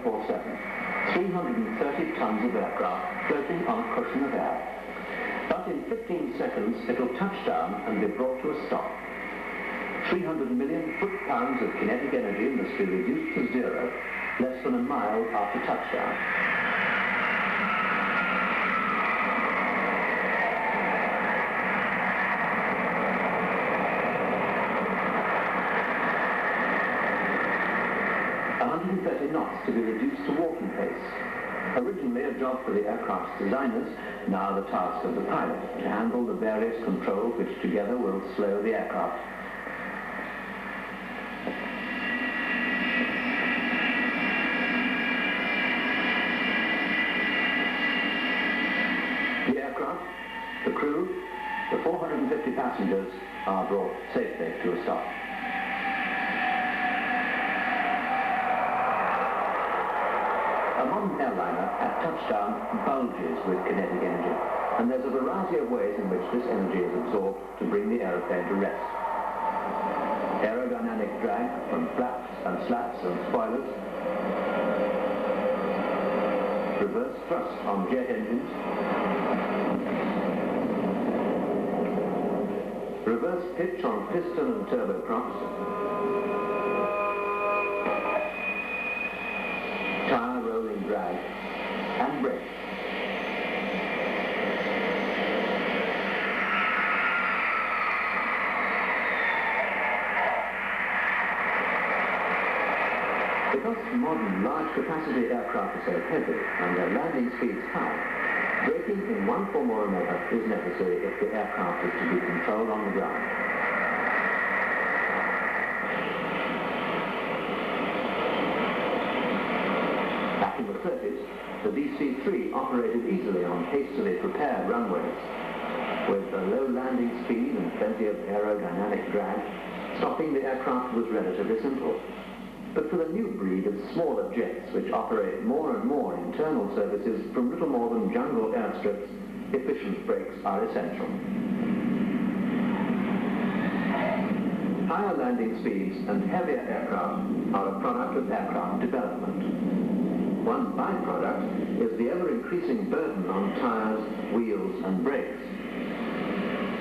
24/7. 330 tons of aircraft floating on a cushion of air. But in 15 seconds, it'll touch down and be brought to a stop. 300 million foot-pounds of kinetic energy must be reduced to zero less than a mile after touchdown. Knots to be reduced to walking pace. Originally a job for the aircraft's designers, now the task of the pilot, to handle the various controls which together will slow the aircraft. The aircraft, the crew, the 450 passengers are brought safely to a stop. A modern airliner at touchdown bulges with kinetic energy, and there's a variety of ways in which this energy is absorbed to bring the aeroplane to rest. Aerodynamic drag from flaps and slats and spoilers, reverse thrust on jet engines, reverse pitch on piston and turboprops, tyre rolling drag, and brakes. Because modern large-capacity aircraft are so heavy and their landing speeds high, braking in one form or another is necessary if the aircraft is to be controlled on the ground. Back in the 30s, the DC-3 operated easily on hastily prepared runways. With a low landing speed and plenty of aerodynamic drag, stopping the aircraft was relatively simple. But for the new breed of smaller jets which operate more and more internal services from little more than jungle airstrips, efficient brakes are essential. Higher landing speeds and heavier aircraft are a product of aircraft development. One byproduct is the ever-increasing burden on tyres, wheels and brakes.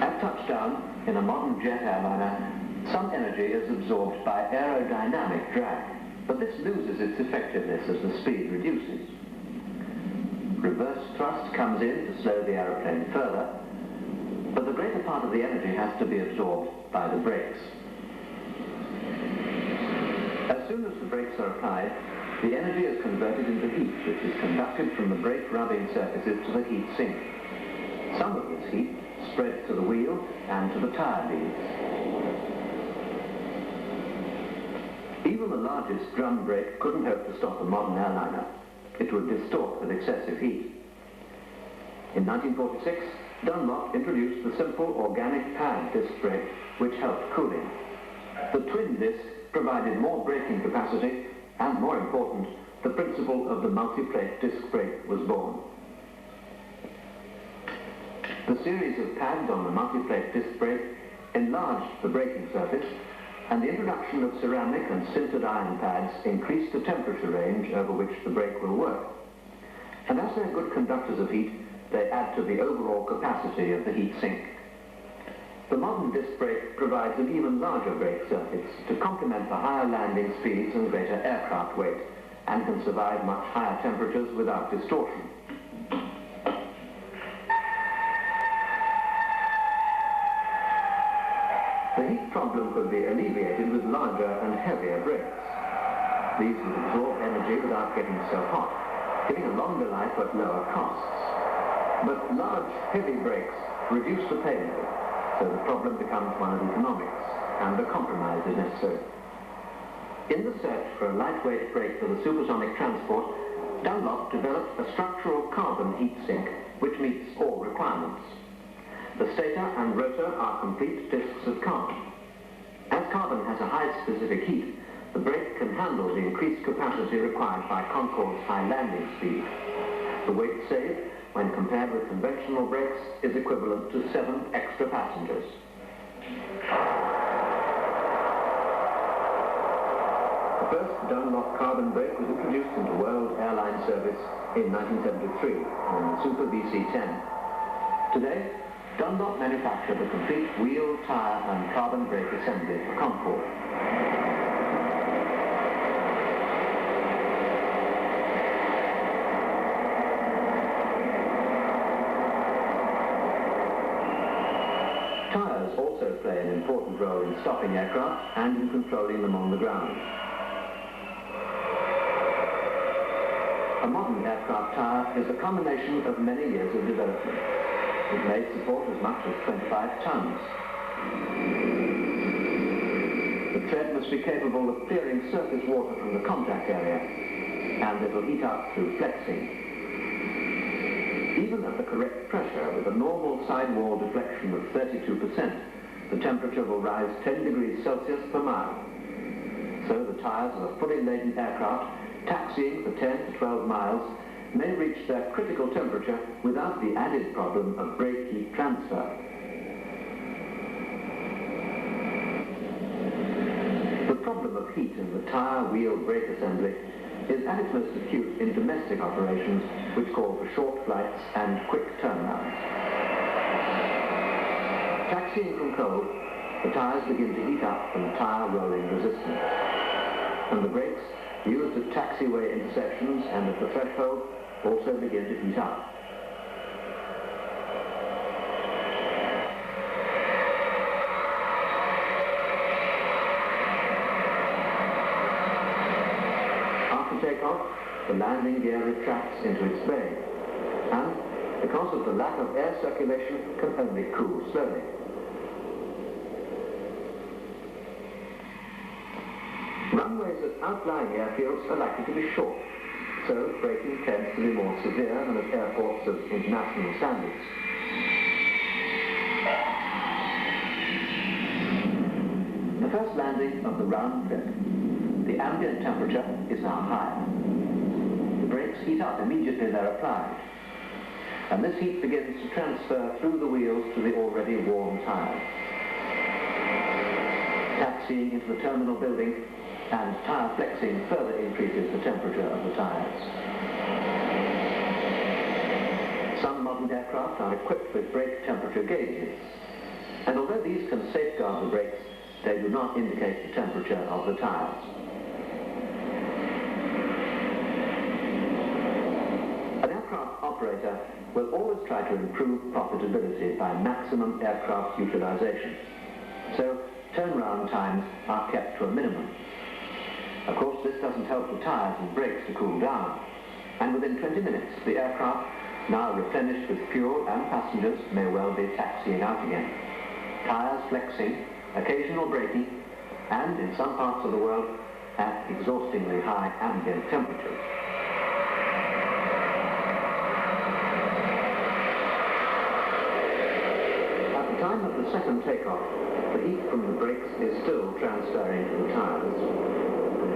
At touchdown, in a modern jet airliner, some energy is absorbed by aerodynamic drag, but this loses its effectiveness as the speed reduces. Reverse thrust comes in to slow the aeroplane further, but the greater part of the energy has to be absorbed by the brakes. As soon as the brakes are applied, the energy is converted into heat, which is conducted from the brake rubbing surfaces to the heat sink. Some of this heat spreads to the wheel and to the tyre beads. Even the largest drum brake couldn't hope to stop a modern airliner. It would distort with excessive heat. In 1946, Dunlop introduced the simple organic pad disc brake, which helped cooling. The twin disc provided more braking capacity, and more important, the principle of the multi-plate disc brake was born. The series of pads on the multi-plate disc brake enlarged the braking surface, and the introduction of ceramic and sintered iron pads increased the temperature range over which the brake will work. And as they're good conductors of heat, they add to the overall capacity of the heat sink. The modern disc brake provides an even larger brake surface to complement the higher landing speeds and greater aircraft weight, and can survive much higher temperatures without distortion. The heat problem could be alleviated with larger and heavier brakes. These would absorb energy without getting so hot, giving a longer life at lower costs. But large, heavy brakes reduce the payload, so the problem becomes one of economics, and a compromise is necessary. In the search for a lightweight brake for the supersonic transport, Dunlop developed a structural carbon heat sink which meets all requirements. The stator and rotor are complete discs of carbon. As carbon has a high specific heat, the brake can handle the increased capacity required by Concorde's high landing speed. The weight saved, when compared with conventional brakes, is equivalent to 7 extra passengers. The The first Dunlop carbon brake was introduced into world airline service in 1973 on the Super VC-10. Today, Dunlop manufacture the complete wheel, tyre and carbon brake assembly for Concord. Tyres also play an important role in stopping aircraft and in controlling them on the ground. A modern aircraft tyre is a combination of many years of development. It may support as much as 25 tons. The tread must be capable of clearing surface water from the contact area, and it will heat up through flexing. Even at the correct pressure, with a normal sidewall deflection of 32%, the temperature will rise 10 degrees Celsius per mile. So the tyres of a fully laden aircraft taxiing for 10 to 12 miles may reach their critical temperature without the added problem of brake heat transfer. The problem of heat in the tyre wheel brake assembly is at its most acute in domestic operations, which call for short flights and quick turnarounds. Taxiing from cold, the tyres begin to heat up from tyre rolling resistance. And the brakes, used at taxiway intersections and at the threshold, also begin to heat up. After takeoff, the landing gear retracts into its bay, and because of the lack of air circulation, can only cool slowly. Runways at outlying airfields are likely to be short, so braking tends to be more severe than at airports of international standards. The first landing of the round trip. The ambient temperature is now higher. The brakes heat up immediately they're applied, and this heat begins to transfer through the wheels to the already warm tyres. Taxiing into the terminal building and tyre flexing further increases the temperature of the tyres. Some modern aircraft are equipped with brake temperature gauges, and although these can safeguard the brakes, they do not indicate the temperature of the tyres. An aircraft operator will always try to improve profitability by maximum aircraft utilization, so turnaround times are kept to a minimum. Of course, this doesn't help the tyres and brakes to cool down, and within 20 minutes, the aircraft, now replenished with fuel and passengers, may well be taxiing out again. Tyres flexing, occasional braking, and in some parts of the world, at exhaustingly high ambient temperatures. At the time of the second takeoff, the heat from the brakes is still transferring to the tyres.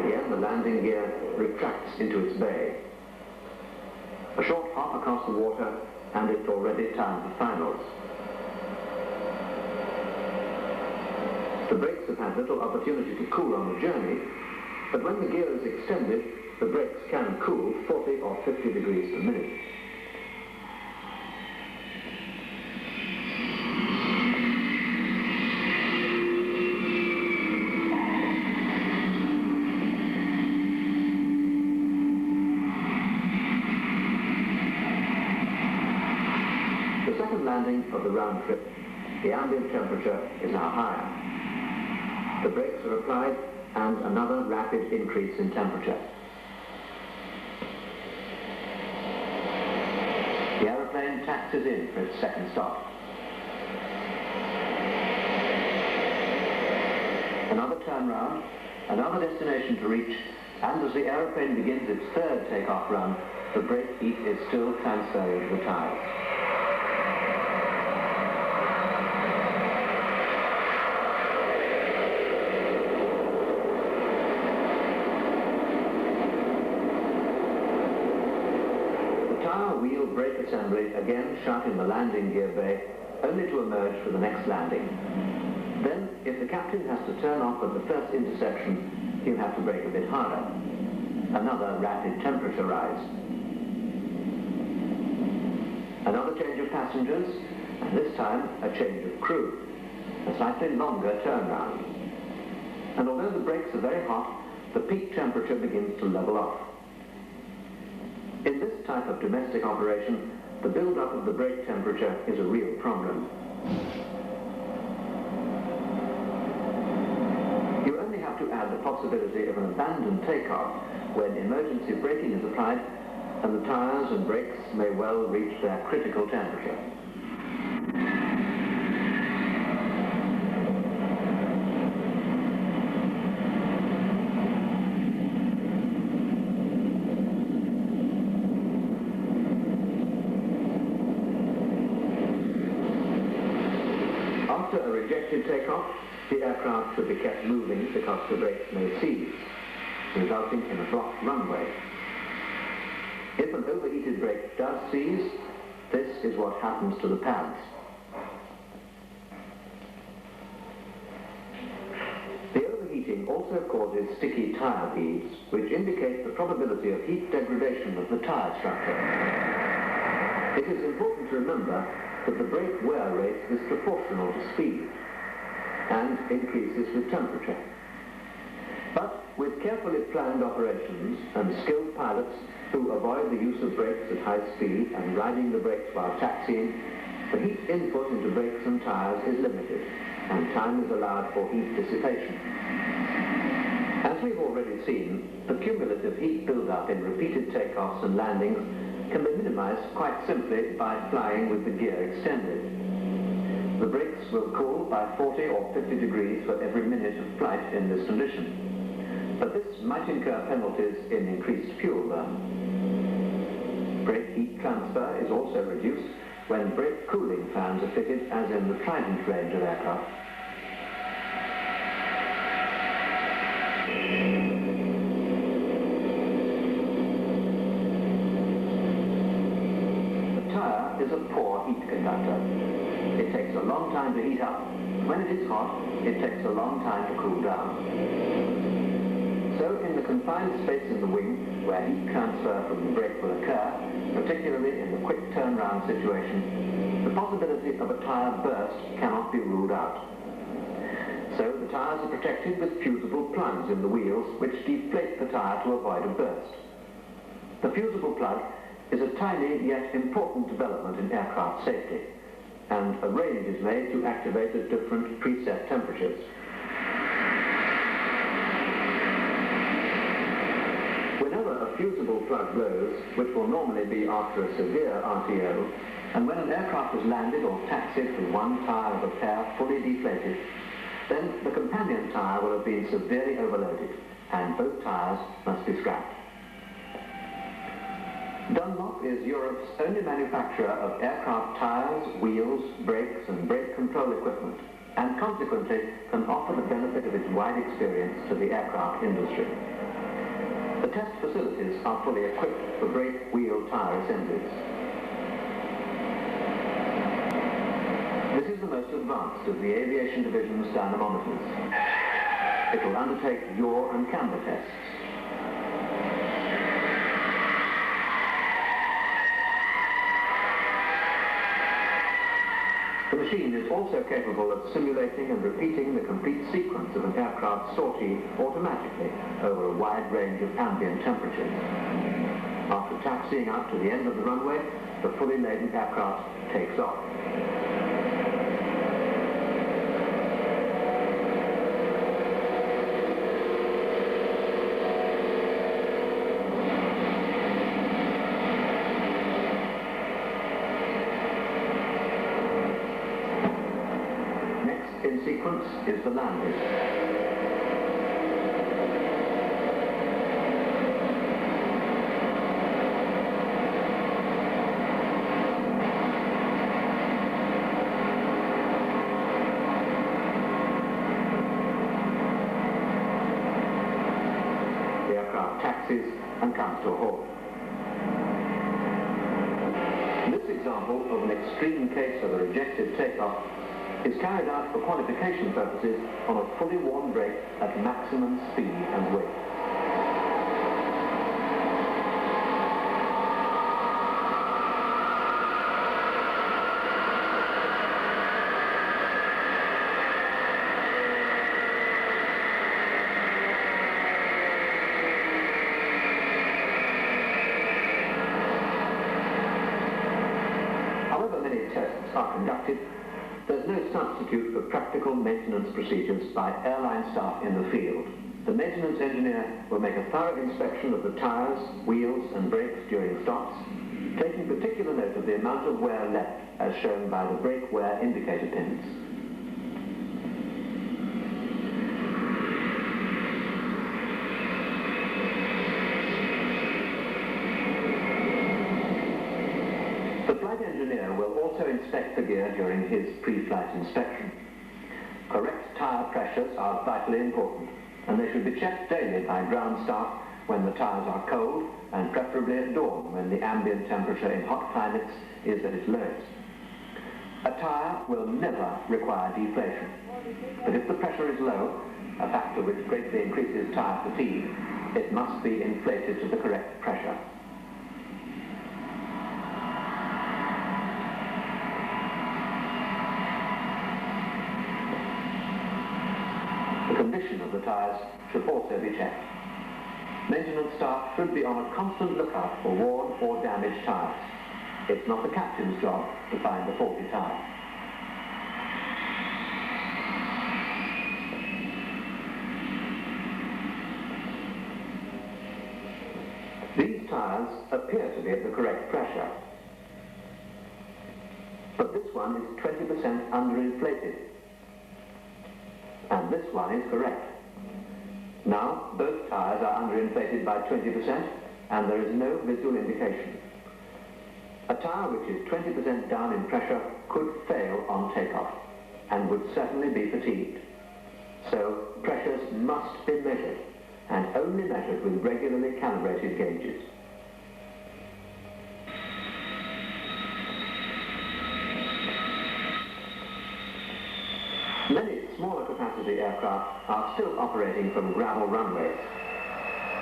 Again, the landing gear retracts into its bay. A short hop across the water, and it's already time for finals. The brakes have had little opportunity to cool on the journey, but when the gear is extended, the brakes can cool 40 or 50 degrees per minute. Landing of the round trip, the ambient temperature is now higher. The brakes are applied and another rapid increase in temperature. The aeroplane taxis in for its second stop. Another turnaround, another destination to reach, and as the aeroplane begins its third takeoff run, the brake heat is still transferring to the tyres. Wheel brake assembly again shut in the landing gear bay, only to emerge for the next landing. Then, if the captain has to turn off at the first intersection, he'll have to brake a bit harder. Another rapid temperature rise. Another change of passengers, and this time a change of crew. A slightly longer turnaround. And although the brakes are very hot, the peak temperature begins to level off. In this type of domestic operation, the build-up of the brake temperature is a real problem. You only have to add the possibility of an abandoned takeoff when emergency braking is applied and the tyres and brakes may well reach their critical temperature. After a rejected takeoff, the aircraft should be kept moving because the brakes may seize, resulting in a blocked runway. If an overheated brake does seize, this is what happens to the pads. The overheating also causes sticky tyre beads, which indicate the probability of heat degradation of the tyre structure. It is important to remember that the brake wear rate is proportional to speed and increases with temperature. But with carefully planned operations and skilled pilots who avoid the use of brakes at high speed and riding the brakes while taxiing, the heat input into brakes and tyres is limited and time is allowed for heat dissipation. As we've already seen, the cumulative heat build-up in repeated takeoffs and landings can be minimized quite simply by flying with the gear extended. The brakes will cool by 40 or 50 degrees for every minute of flight in this condition. But this might incur penalties in increased fuel burn. Brake heat transfer is also reduced when brake cooling fans are fitted, as in the Trident range of aircraft. Is a poor heat conductor. It takes a long time to heat up. When it is hot, it takes a long time to cool down. So in the confined space in the wing, where heat transfer from the brake will occur, particularly in the quick turnaround situation, the possibility of a tyre burst cannot be ruled out. So the tyres are protected with fusible plugs in the wheels, which deflate the tyre to avoid a burst. The fusible plug is a tiny yet important development in aircraft safety, and a range is made to activate at different preset temperatures. Whenever a fusible plug blows, which will normally be after a severe RTO, and when an aircraft is landed or taxied with one tyre of a pair fully deflated, then the companion tyre will have been severely overloaded, and both tyres must be scrapped. Dunlop is Europe's only manufacturer of aircraft tyres, wheels, brakes and brake control equipment, and consequently can offer the benefit of its wide experience to the aircraft industry. The test facilities are fully equipped for brake, wheel, tyre assemblies. This is the most advanced of the aviation division's dynamometers. It will undertake yaw and camber tests. The machine is also capable of simulating and repeating the complete sequence of an aircraft sortie automatically over a wide range of ambient temperatures. After taxiing out to the end of the runway, the fully laden aircraft takes off. In sequence is the landing. The aircraft taxis and comes to a halt. This example of an extreme case of a rejected takeoff is carried out for qualification purposes on a fully worn brake at maximum speed and weight. However many tests are conducted, there's no substitute for practical maintenance procedures by airline staff in the field. The maintenance engineer will make a thorough inspection of the tyres, wheels and brakes during stops, taking particular note of the amount of wear left as shown by the brake wear indicator pins. The flight engineer will also inspect the gear during his pre-flight inspection. Correct tyre pressures are vitally important, and they should be checked daily by ground staff when the tyres are cold, and preferably at dawn when the ambient temperature in hot climates is at its lowest. A tyre will never require deflation, but if the pressure is low, a factor which greatly increases tyre fatigue, it must be inflated to the correct pressure. The condition of the tyres should also be checked. Maintenance staff should be on a constant lookout for worn or damaged tyres. It's not the captain's job to find the faulty tyre. These tyres appear to be at the correct pressure, but this one is 20% underinflated, and this one is correct. Now, both tyres are underinflated by 20%, and there is no visual indication. A tyre which is 20% down in pressure could fail on takeoff, and would certainly be fatigued. So, pressures must be measured, and only measured with regularly calibrated gauges. Many smaller capacity aircraft are still operating from gravel runways.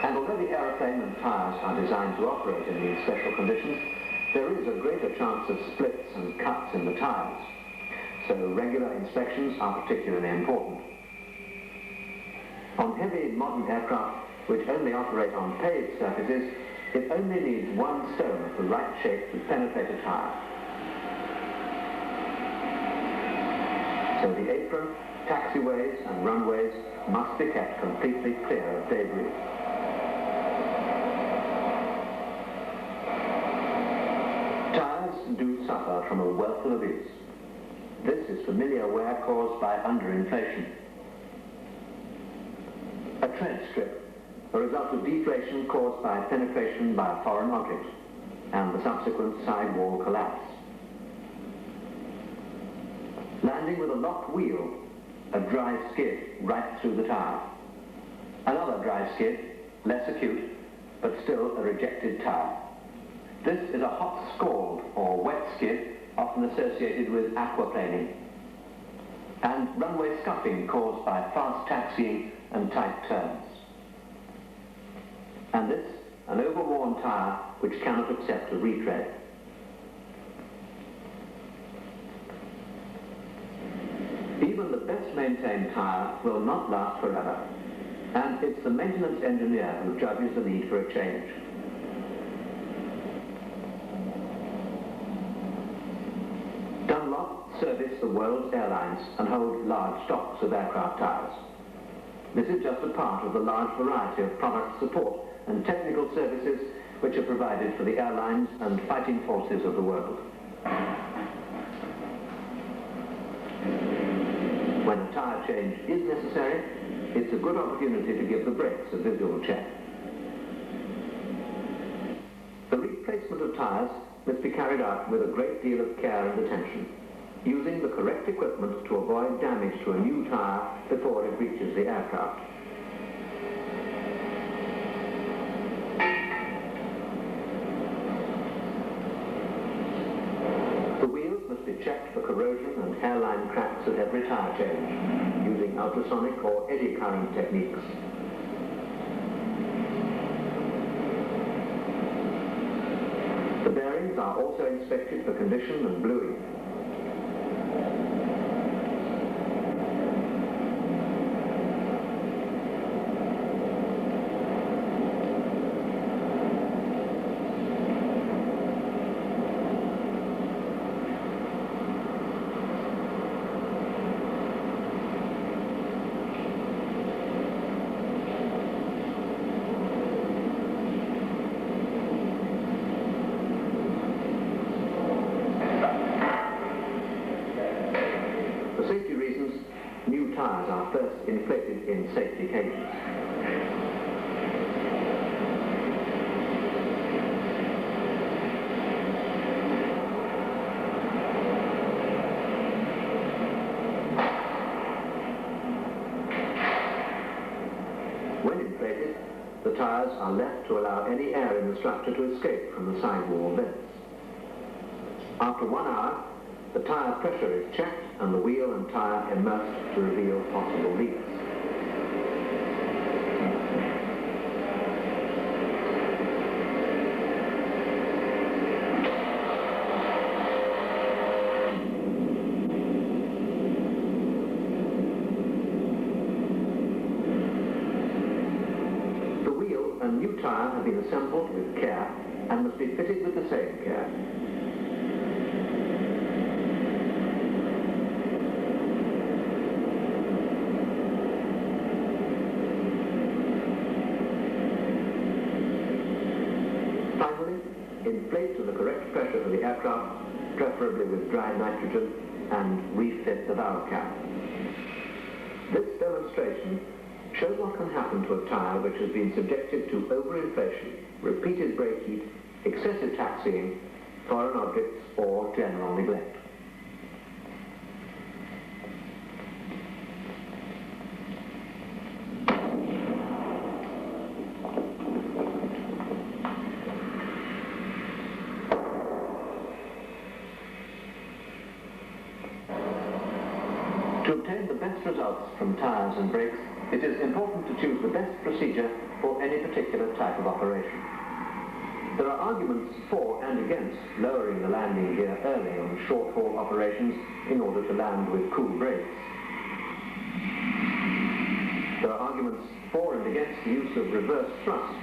And although the aeroplane and tyres are designed to operate in these special conditions, there is a greater chance of splits and cuts in the tyres. So regular inspections are particularly important. On heavy modern aircraft which only operate on paved surfaces, it only needs one stone of the right shape to penetrate a tyre. So the apron, taxiways and runways must be kept completely clear of debris. Tyres do suffer from a wealth of abuse. This is familiar wear caused by underinflation. A tread strip, a result of deflation caused by penetration by a foreign object, and the subsequent sidewall collapse. Landing with a locked wheel, a dry skid right through the tyre. Another dry skid, less acute, but still a rejected tyre. This is a hot scald or wet skid, often associated with aquaplaning. And runway scuffing caused by fast taxiing and tight turns. And this, an overworn tyre which cannot accept a retread. Even the best maintained tyre will not last forever, and it's the maintenance engineer who judges the need for a change. Dunlop service the world's airlines and hold large stocks of aircraft tyres. This is just a part of the large variety of product support and technical services which are provided for the airlines and fighting forces of the world. When a tyre change is necessary, it's a good opportunity to give the brakes a visual check. The replacement of tyres must be carried out with a great deal of care and attention, using the correct equipment to avoid damage to a new tyre before it reaches the aircraft. The wheels must be checked for corrosion and hairline cracks at every tyre change, using ultrasonic or eddy current techniques. The bearings are also inspected for condition and bluing. For safety reasons, new tyres are first inflated in safety cages. When inflated, the tyres are left to allow any air in the structure to escape from the sidewall vents. After 1 hour, the tyre pressure is checked and the wheel and tyre immersed to reveal possible leaks. The wheel and new tyre have been assembled with care and must be fitted with the same care. Finally, inflate to the correct pressure for the aircraft, preferably with dry nitrogen, and refit the valve cap. This demonstration shows what can happen to a tyre which has been subjected to overinflation, repeated brake heat, excessive taxiing, foreign objects, or general neglect. To obtain the best results from tyres and brakes, it is important to choose the best procedure for any particular type of operation. There are arguments for and against lowering the landing gear early on short-haul operations in order to land with cool brakes. There are arguments for and against the use of reverse thrust,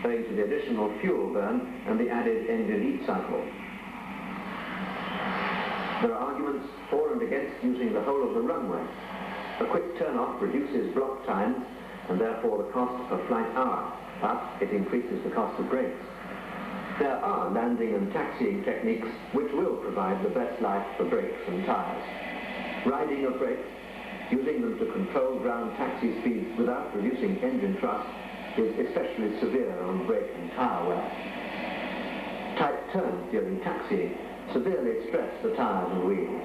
owing to the additional fuel burn and the added engine heat cycle. There are arguments for and against using the whole of the runway. A quick turn-off reduces block times and therefore the cost per flight hour, but it increases the cost of brakes. There are landing and taxiing techniques which will provide the best life for brakes and tyres. Riding of brakes, using them to control ground taxi speeds without reducing engine thrust, is especially severe on brake and tyre wear. Tight turns during taxiing severely stress the tyres and wheels.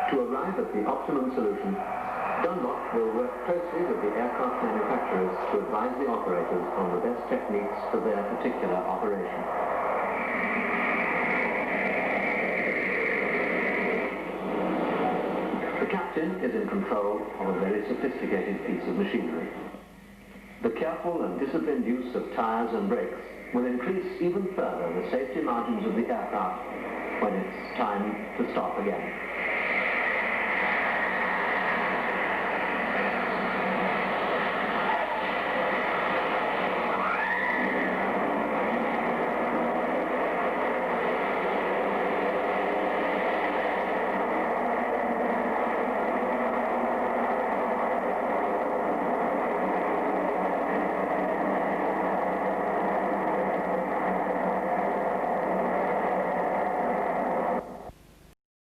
To arrive at the optimum solution, Dunlop will work closely with the aircraft manufacturers to advise the operators on the best techniques for their particular operation. The captain is in control of a very sophisticated piece of machinery. The careful and disciplined use of tyres and brakes will increase even further the safety margins of the aircraft when it's time to stop again.